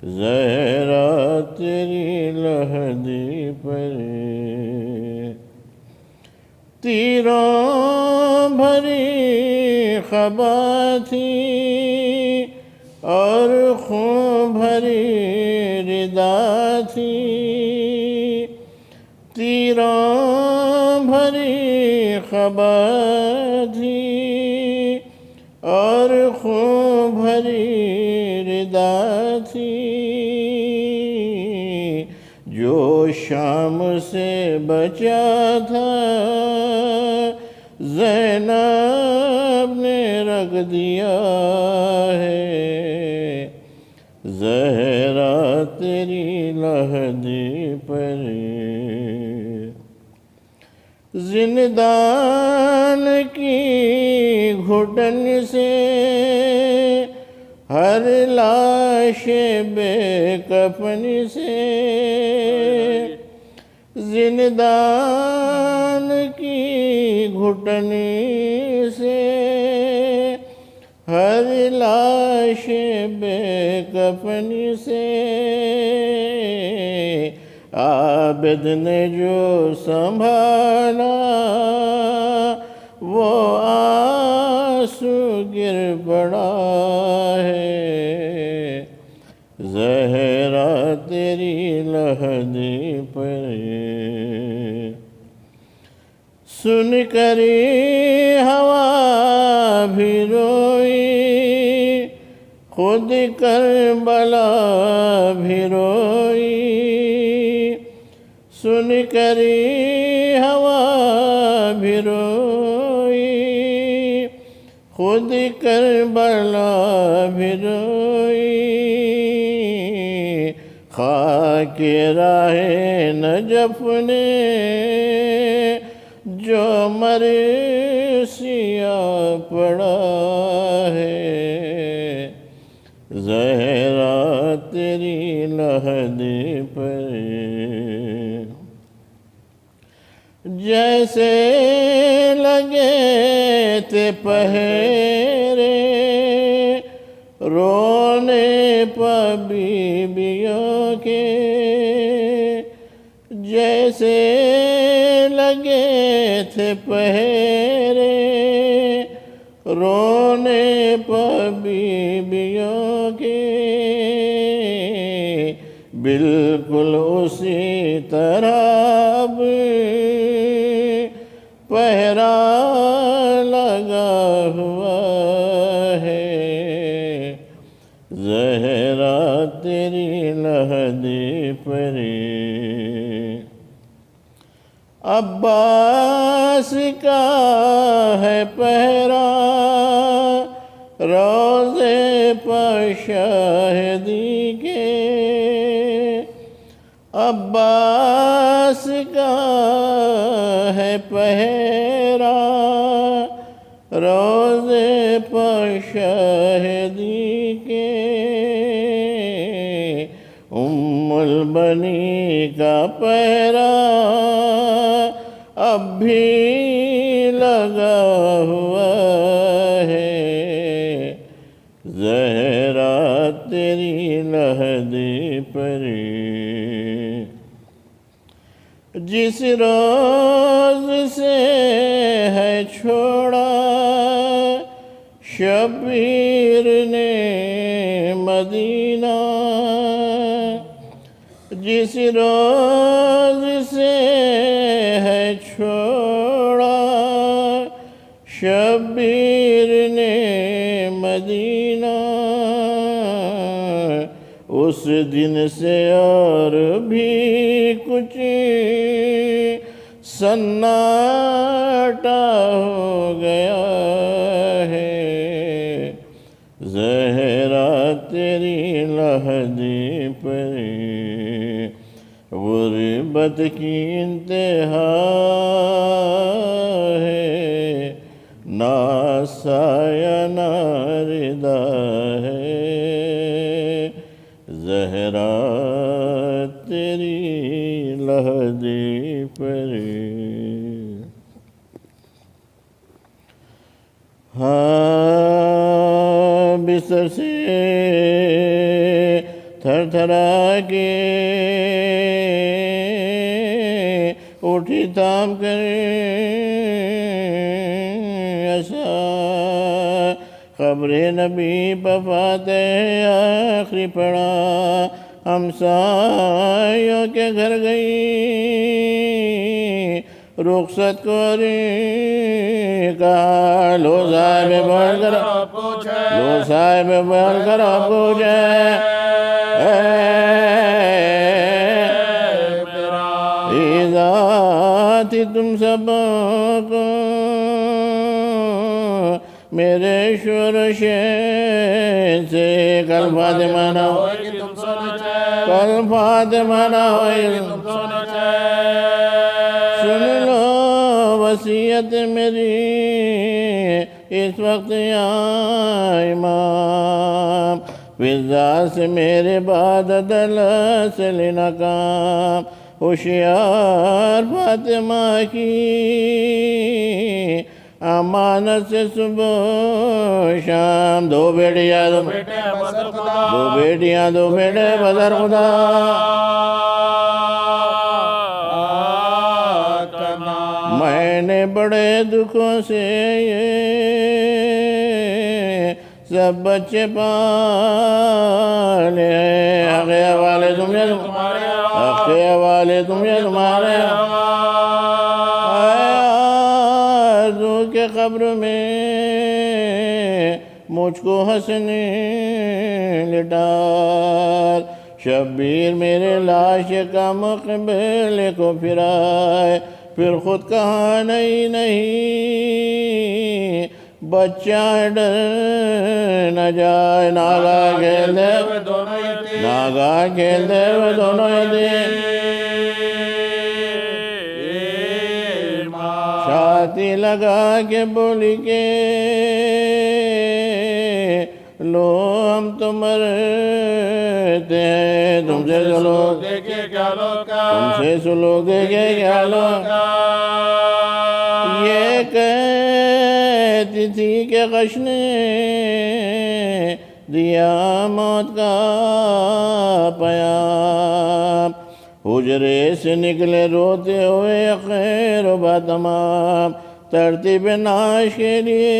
زہرا تیری لہدی پر تیروں بھری خبا تھی اور خون بھری ردا تھی، تیروں بھری خبا تھی اور خون بھری ردا تھی، جو شام سے بچا تھا زینب نے رکھ دیا ہے، زہرا تیری لہدی پر زندان کی گھٹن سے ہر لاش بے کفن سے، زندان کی گھٹن سے ہر لاش بے کفن سے، عابد نے جو سنبھالا وہ آنسو گر پڑا ہے، زہرا تیری لہدی پر سن کر ہوا بھی روئی، خود کربلا بھی روئی، سن کر ہوا بھی روئی، خود کربلا بھی روئی، خاک راہ نجف نے جو مرثیہ پڑا ہے، زہرا تیری لہدی پر جیسے لگے تھے پہرے رونے پہ بیویوں کے، جیسے لگے تھے پہرے رونے پہ بیویوں کے، بالکل اسی طرح اب پہرا لگا ہوا ہے، زہرا تیری لہدی پر عباس کا ہے پہرا روضے پہ شاہدی کے، عباس کا ہے پہرا روضے پہ شاہدی کے، ام البنی کا پہرا اب بھی لگا ہوا ہے، زہرا تیری لہدی پر جس روز سے ہے چھوڑا شبیر نے مدینہ، جس روز سے ہے چھوڑا شبیر نے مدینہ، اس دن سے اور بھی کچھ سناٹا ہو گیا ہے، زہرا تیری لہدی پر غربت کی انتہا ہے، نہ سایہ نہ ردا ہے، زہرا تیری لہدی پر ہاں بسر سے تھر تھرا کے اٹھی تھام کر ایسا خبر نبی فاتحہ آخری پڑھا ہمسایوں کے گھر گئی رخصت کو کہا لو صاحب بول کر پوچھے ذاتی تم سب کو میرے شورش سے کل فاطمہ نہ ہوئے سن لو وصیت میری اس وقت یا امام فضا سے میرے بعد عدل سے لینا کام ہوشیار فاطمہ کی امانت سے صبح شام دو بیٹے بدر خدا میں نے بڑے دکھوں سے یہ سب بچے پالے آگے والے تمہارے آرزو کے قبر میں مجھ کو ہنسنے لٹال شبیر میرے لاش کا مقبل کو پھرائے پھر خود کہا نہیں بچہ ڈر نہ جائے ناگا کھیلتے ہوئے دونوں چھاتی لگا کے بولی کے لو ہم تو مرتے ہیں تم سے سلوک دیکھے کیا لوگ یہ کہتی تھی کہ غش نے دیا موت کا پیام حجرے سے نکلے روتے ہوئے خیر و با تمام ترتیب ناش کے لیے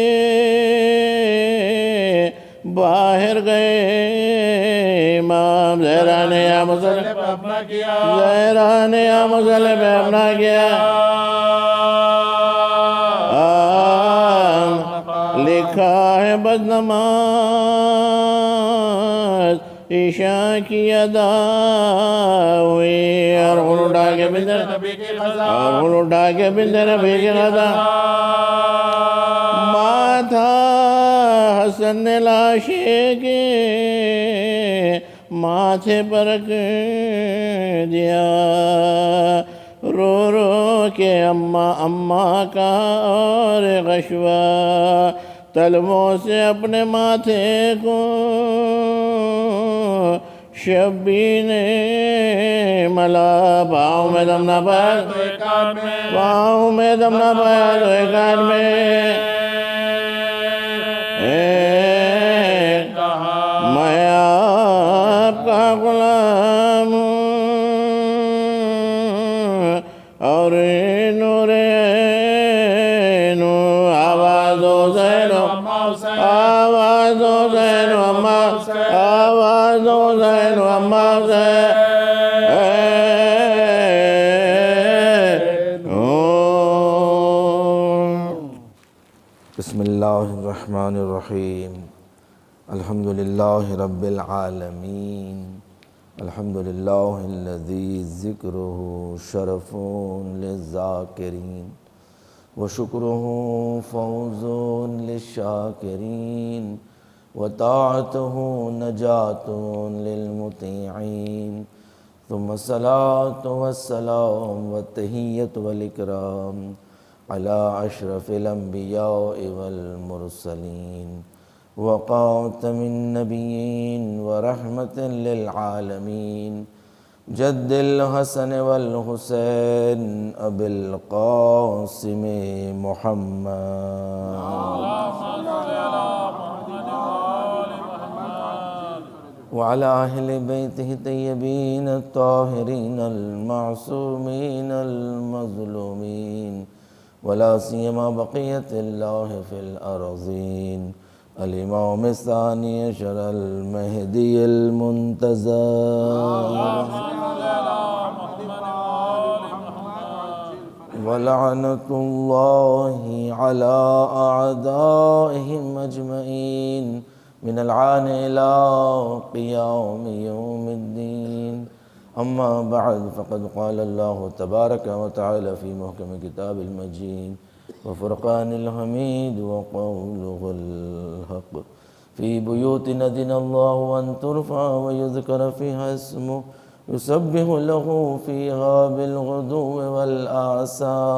باہر گئے امام زہرا نے یا مسلم پہ اپنا کیا لکھا ہے بد نماز عشاء کی ادا ہوئی اور غل اٹھا کے بندر نبی کی غذا ماتھا حسن نے لاشے کے ماتھے پر رکھ دیا رو رو کے اماں کا اور غشوا طلبوں سے اپنے ماتھے کو شبی نے ملا پاؤں میں دم نہ پایا تو ایک کان میں میں آپ کا غلام ہوں اور نور آواز و زین اما بسم اللہ الرحمن الرحیم الحمدللہ رب العالمین الحمدللہ الذی ذکرہ شرف للذاکرین وشکرہ فوز للشاکرین وطاعتہ نجات للمطیعین ثم الصلاة والسلام والتحیۃ والاکرام علی اشرف الانبیاء والمرسلین وخاتم النبیین ورحمۃ للعالمین جد الحسن والحسین ابی القاسم محمد وعلى أهل بيته الطيبين الطاهرين المعصومين المظلومين ولا سيما بقية الله في الأرضين الإمام الثاني عشر المهدي المنتظر ولعنة الله على أعدائهم أجمعين من العان إلى قيام يوم الدين أما بعد فقد قال الله تبارك وتعالى في محكم كتاب المجيد وفرقان الحميد وقوله الحق في بيوت أذن الله أن ترفع ويذكر فيها اسمه يسبح له فيها بالغدو والآصال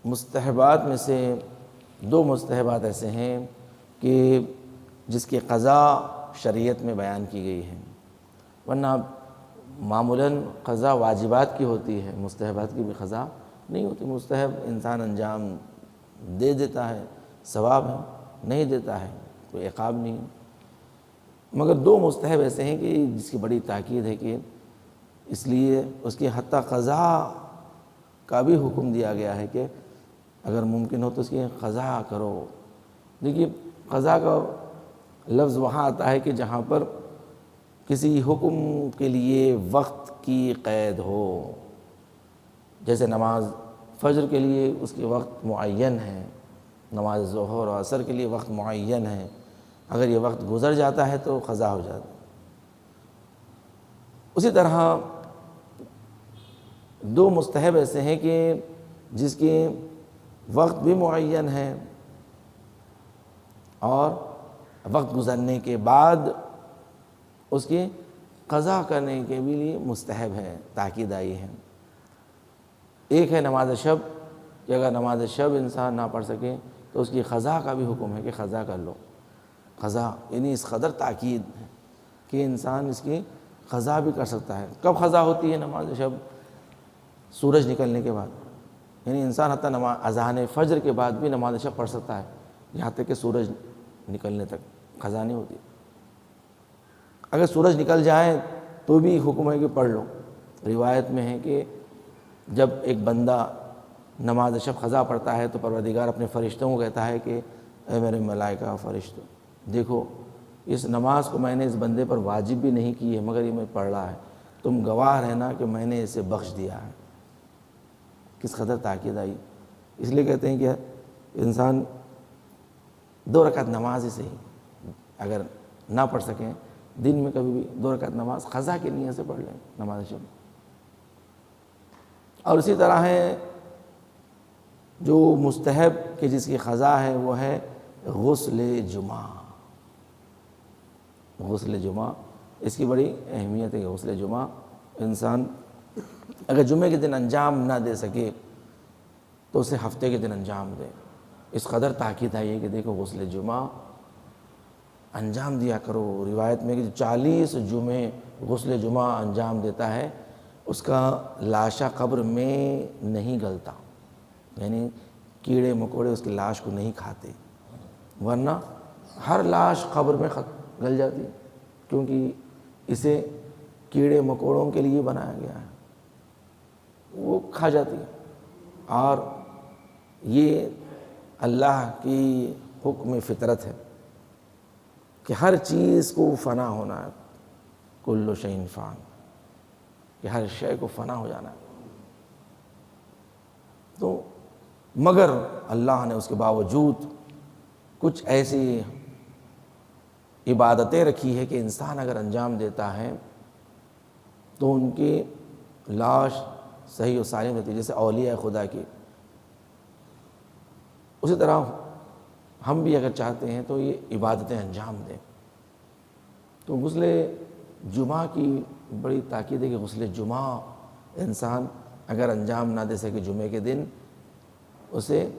مستحبات میں سے دو مستحبات ایسے ہیں کہ جس کی قضا شریعت میں بیان کی گئی ہے، ورنہ معمولاً قضا واجبات کی ہوتی ہے، مستحبات کی بھی قضا نہیں ہوتی۔ مستحب انسان انجام دے دیتا ہے، ثواب ہے، نہیں دیتا ہے کوئی عقاب نہیں، مگر دو مستحب ایسے ہیں کہ جس کی بڑی تاکید ہے کہ اس لیے اس کی حتیٰ قضا کا بھی حکم دیا گیا ہے کہ اگر ممکن ہو تو اس کی قضا کرو۔ دیکھیے قضا کا لفظ وہاں آتا ہے کہ جہاں پر کسی حکم کے لیے وقت کی قید ہو، جیسے نماز فجر کے لیے اس کے وقت معین ہے، نماز ظہر اور عصر کے لیے وقت معین ہے، اگر یہ وقت گزر جاتا ہے تو قضا ہو جاتا ہے۔ اسی طرح دو مستحب ایسے ہیں کہ جس کے وقت بھی معین ہے اور وقت گزرنے کے بعد اس کی قضا کرنے کے بھی لیے مستحب ہے، تاکید آئی ہے۔ ایک ہے نماز شب، کہ اگر نماز شب انسان نہ پڑھ سکے تو اس کی قضا کا بھی حکم ہے کہ قضا کر لو۔ قضا یعنی اس قدر تاکید ہے کہ انسان اس کی قضا بھی کر سکتا ہے۔ کب قضا ہوتی ہے نماز شب؟ سورج نکلنے کے بعد، یعنی انسان حتیٰ اذان فجر کے بعد بھی نماز شب پڑھ سکتا ہے، یہاں تک کہ سورج نکلنے تک قضا نہیں ہوتی۔ اگر سورج نکل جائے تو بھی حکم ہے کہ پڑھ لو۔ روایت میں ہے کہ جب ایک بندہ نماز شب قضا پڑھتا ہے تو پروردگار اپنے فرشتوں کو کہتا ہے کہ اے میرے ملائکہ فرشتوں، دیکھو اس نماز کو میں نے اس بندے پر واجب بھی نہیں کی ہے مگر یہ میں پڑھ رہا ہے، تم گواہ رہنا کہ میں نے اسے بخش دیا ہے۔ کس قدر تاکید آئی۔ اس لیے کہتے ہیں کہ انسان 2 رکعت نماز ہی صحیح، اگر نہ پڑھ سکیں دن میں کبھی بھی 2 رکعت نماز قضا کی نیت سے پڑھ لیں نماز شب۔ اور اسی طرح ہے جو مستحب کہ جس کی قضا ہے وہ ہے غسل جمعہ۔ غسل جمعہ اس کی بڑی اہمیت ہے کہ غسل جمعہ انسان اگر جمعے کے دن انجام نہ دے سکے تو اسے ہفتے کے دن انجام دے۔ اس قدر تاکید ہے کہ دیکھو غسل جمعہ انجام دیا کرو۔ روایت میں کہ 40 جمعے غسل جمعہ انجام دیتا ہے اس کا لاشا قبر میں نہیں گلتا، یعنی کیڑے مکوڑے اس کی لاش کو نہیں کھاتے، ورنہ ہر لاش قبر میں گل جاتی ہے کیونکہ اسے کیڑے مکوڑوں کے لیے بنایا گیا ہے، وہ کھا جاتی ہے۔ اور یہ اللہ کی حکم فطرت ہے کہ ہر چیز کو فنا ہونا ہے، کل شیء فان، کہ ہر شے کو فنا ہو جانا ہے۔ تو مگر اللہ نے اس کے باوجود کچھ ایسی عبادتیں رکھی ہے کہ انسان اگر انجام دیتا ہے تو ان کی لاش صحیح و سالم رہتی ہے، جیسے اولیاء خدا کی۔ اسی طرح ہم بھی اگر چاہتے ہیں تو یہ عبادتیں انجام دیں۔ تو غسل جمعہ کی بڑی تاکید ہے کہ غسل جمعہ انسان اگر انجام نہ دے سکے جمعے کے دن، اسے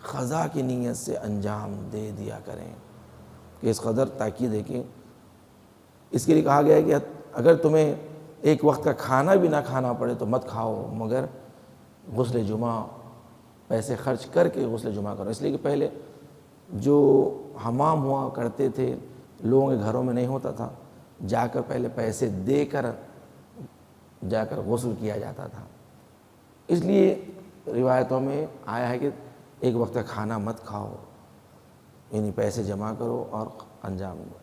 قضا کی نیت سے انجام دے دیا کریں، کہ اس قدر تاکید ہے کہ اس کے لیے کہا گیا ہے کہ اگر تمہیں ایک وقت کا کھانا بھی نہ کھانا پڑے تو مت کھاؤ، مگر غسل جمعہ پیسے خرچ کر کے غسل جمعہ کرو، اس لیے کہ پہلے جو حمام ہوا کرتے تھے لوگوں کے گھروں میں نہیں ہوتا تھا، جا کر پہلے پیسے دے کر جا کر غسل کیا جاتا تھا۔ اس لیے روایتوں میں آیا ہے کہ ایک وقت کا کھانا مت کھاؤ، یعنی پیسے جمع کرو اور انجام دو۔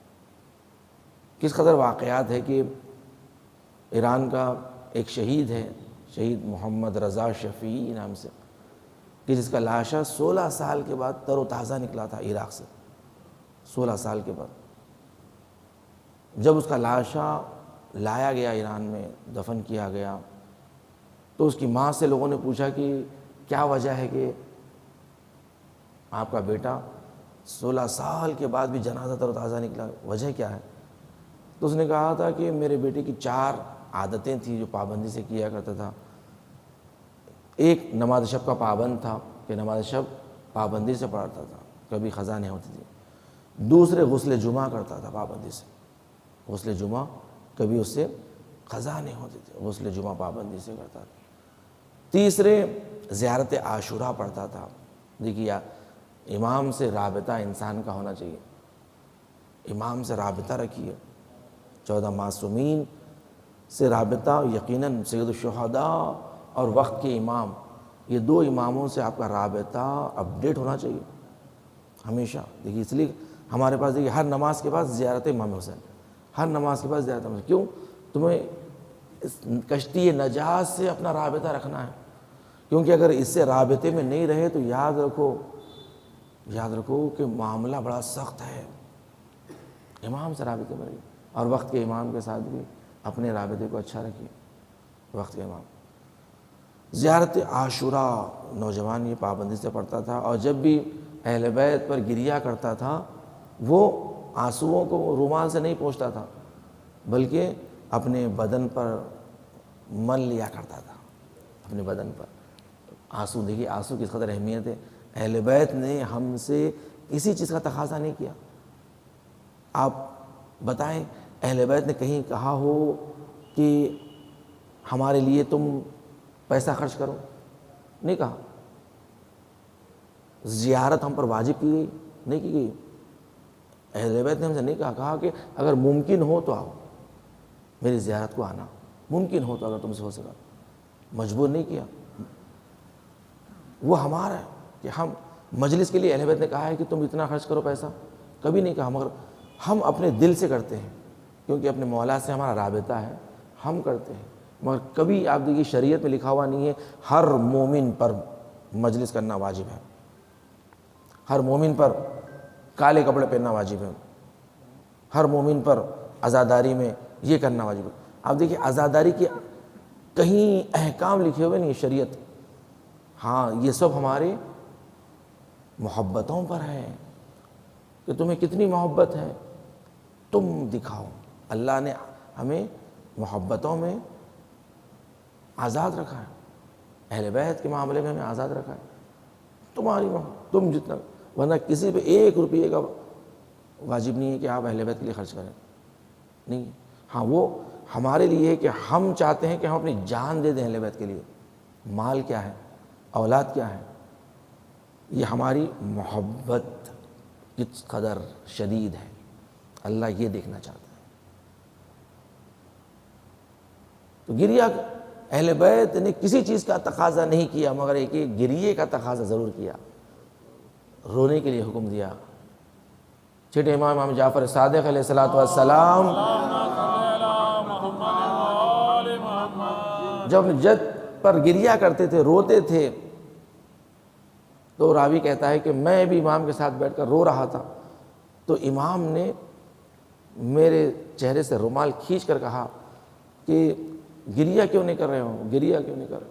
کس قدر واقعات ہے کہ ایران کا ایک شہید ہے، شہید محمد رضا شفیعی نام سے، کہ جس کا لاشا 16 سال کے بعد تر و تازہ نکلا تھا عراق سے، 16 سال کے بعد جب اس کا لاشا لایا گیا ایران میں، دفن کیا گیا، تو اس کی ماں سے لوگوں نے پوچھا کہ کیا وجہ ہے کہ آپ کا بیٹا 16 سال کے بعد بھی جنازہ تر و تازہ نکلا، وجہ کیا ہے؟ تو اس نے کہا تھا کہ میرے بیٹے کی 4 عادتیں تھیں جو پابندی سے کیا کرتا تھا۔ ایک، نماز شب کا پابند تھا کہ نماز شب پابندی سے پڑھتا تھا، کبھی قضا نہیں ہوتی تھی۔ دوسرے، غسل جمعہ کرتا تھا پابندی سے، غسل جمعہ کبھی اس سے قضا نہیں ہوتی تھی، غسل جمعہ پابندی سے کرتا تھا۔ تیسرے، زیارت عاشوراء پڑھتا تھا۔ دیکھیے، امام سے رابطہ انسان کا ہونا چاہیے، امام سے رابطہ رکھیے، 14 معصومین سے رابطہ، یقیناً سید الشہداء اور وقت کے امام، یہ 2 اماموں سے آپ کا رابطہ اپڈیٹ ہونا چاہیے ہمیشہ۔ دیکھیے، اس لیے ہمارے پاس دیکھیے ہر نماز کے بعد زیارت امام حسین، ہر نماز کے بعد زیارت امام حسین۔ کیوں؟ تمہیں اس کشتی نجات سے اپنا رابطہ رکھنا ہے، کیونکہ اگر اس سے رابطے میں نہیں رہے تو یاد رکھو کہ معاملہ بڑا سخت ہے۔ امام سے رابطے میں رہیے، اور وقت کے امام کے ساتھ بھی اپنے رابطے کو اچھا رکھیے، وقت کے امام۔ زیارت عاشوراء نوجوان یہ پابندی سے پڑھتا تھا، اور جب بھی اہل بیت پر گریہ کرتا تھا وہ آنسوؤں کو رومال سے نہیں پوچھتا تھا، بلکہ اپنے بدن پر مل لیا کرتا تھا، اپنے بدن پر آنسو۔ دیکھیے آنسو کس قدر اہمیت ہے، اہل بیت نے ہم سے کسی چیز کا تقاضا نہیں کیا۔ آپ بتائیں، اہل بیت نے کہیں کہا ہو کہ ہمارے لیے تم پیسہ خرچ کرو؟ نہیں کہا۔ زیارت ہم پر واجب کی گئی؟ نہیں کی گئی۔ اہل بیت نے ہم سے نہیں کہا کہ اگر ممکن ہو تو آؤ میری زیارت کو آنا، ممکن ہو تو اگر تم سے ہو سکا، مجبور نہیں کیا۔ وہ ہمارا ہے کہ ہم مجلس کے لیے اہل بیت نے کہا ہے کہ تم اتنا خرچ کرو پیسہ، کبھی نہیں کہا، مگر ہم اپنے دل سے کرتے ہیں، کیونکہ اپنے مولا سے ہمارا رابطہ ہے، ہم کرتے ہیں۔ مگر کبھی آپ دیکھیے شریعت میں لکھا ہوا نہیں ہے ہر مومن پر مجلس کرنا واجب ہے، ہر مومن پر کالے کپڑے پہننا واجب ہے، ہر مومن پر عزاداری میں یہ کرنا واجب ہے۔ آپ دیکھیے عزاداری کے کہیں احکام لکھے ہوئے نہیں شریعت، ہاں یہ سب ہمارے محبتوں پر ہے کہ تمہیں کتنی محبت ہے تم دکھاؤ۔ اللہ نے ہمیں محبتوں میں آزاد رکھا ہے، اہل بیت کے معاملے میں ہمیں آزاد رکھا ہے، تمہاری تم جتنا، ورنہ کسی پہ 1 روپیے کا واجب نہیں ہے کہ آپ اہل بیت کے لیے خرچ کریں، نہیں۔ ہاں وہ ہمارے لیے ہے کہ ہم چاہتے ہیں کہ ہم اپنی جان دے دیں اہل بیت کے لیے۔ مال کیا ہے، اولاد کیا ہے، یہ ہماری محبت کس قدر شدید ہے، اللہ یہ دیکھنا چاہتا ہے۔ تو گریہ اہل بیت نے کسی چیز کا تقاضا نہیں کیا، مگر ایک گریے کا تقاضا ضرور کیا، رونے کے لیے حکم دیا۔ چھٹے امام جعفر صادق علیہ الصلوۃ والسلام جب جد پر گریہ کرتے تھے، روتے تھے، تو راوی کہتا ہے کہ میں بھی امام کے ساتھ بیٹھ کر رو رہا تھا، تو امام نے میرے چہرے سے رومال کھینچ کر کہا کہ گریہ کیوں نہیں کر رہے ہو، گریہ کیوں نہیں کر رہے؟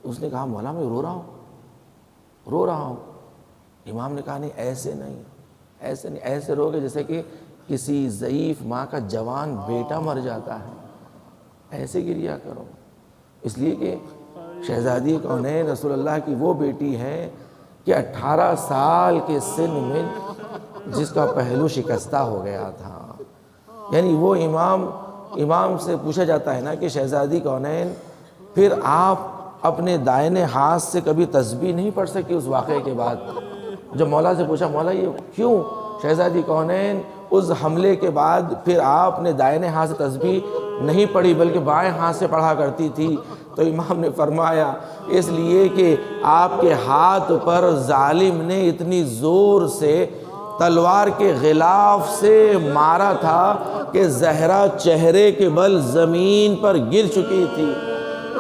اس نے کہا مولا میں رو رہا ہوں۔ امام نے کہا نہیں ایسے نہیں، ایسے رو گے جیسے کہ کسی ضعیف ماں کا جوان بیٹا مر جاتا ہے، ایسے گریہ کرو۔ اس لیے کہ شہزادی کونین رسول اللہ کی وہ بیٹی ہے کہ 18 سال کے سن میں جس کا پہلو شکستہ ہو گیا تھا، یعنی وہ امام سے پوچھا جاتا ہے نا کہ شہزادی کونین پھر آپ اپنے دائنے ہاتھ سے کبھی تسبیح نہیں پڑھ سکی اس واقعے کے بعد۔ جب مولا سے پوچھا مولا یہ کیوں؟ شہزادی کونین اس حملے کے بعد پھر آپ نے دائنے ہاتھ سے تسبیح نہیں پڑھی بلکہ بائیں ہاتھ سے پڑھا کرتی تھی، تو امام نے فرمایا اس لیے کہ آپ کے ہاتھ پر ظالم نے اتنی زور سے تلوار کے غلاف سے مارا تھا کہ زہرا چہرے کے بل زمین پر گر چکی تھی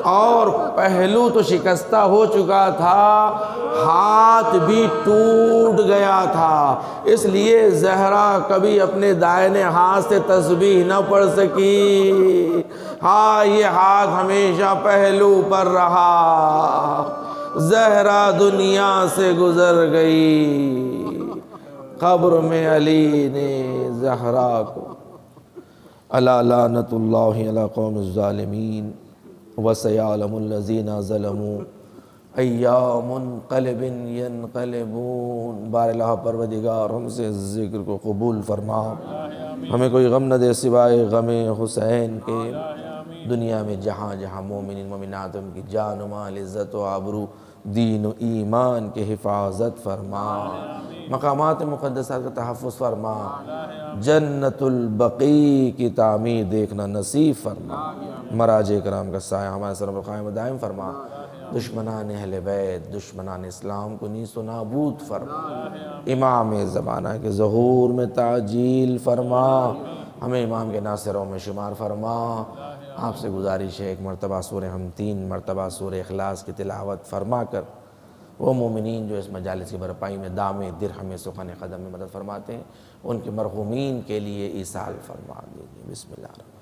اور پہلو تو شکستہ ہو چکا تھا، ہاتھ بھی ٹوٹ گیا تھا، اس لیے زہرا کبھی اپنے دائنے ہاتھ سے تسبیح نہ پڑھ سکی۔ ہاں یہ ہاتھ ہمیشہ پہلو پر رہا۔ زہرا دنیا سے گزر گئی، قبر میں علی نے زہرا کو۔ الا لعنت اللہ علی قوم الظالمین وسیعلم الذین ظلموا ایام منقلب ینقلبون۔ بار الہ پروردگار ہم سے ذکر کو قبول فرما، ہمیں کوئی غم نہ دے سوائے غم حسین کے۔ دنیا میں جہاں جہاں مومنین مومنات ان کی جان و مال عزت و آبرو دین و ایمان کے حفاظت فرما، مقامات مقدسات کا تحفظ فرما، جنت البقیع کی تعمیر دیکھنا نصیب فرما، مراج کرام کا سایہ ہمارے سر پر قائم و دائم فرما، دشمنان اہل بیت دشمنان اسلام کو نیست و نابود فرما، امام زمانہ کے ظہور میں تعجیل فرما، ہمیں امام کے ناصروں میں شمار فرما۔ آپ سے گزارش ہے ایک مرتبہ سورہ ہم 3 مرتبہ سورہ اخلاص کی تلاوت فرما کر وہ مومنین جو اس مجالس کی برپائی میں دام درہم سخن قدم میں مدد فرماتے ہیں ان کے مرحومین کے لیے ایصال فرما دیجیے۔ بسم اللہ الرحمن الرحیم۔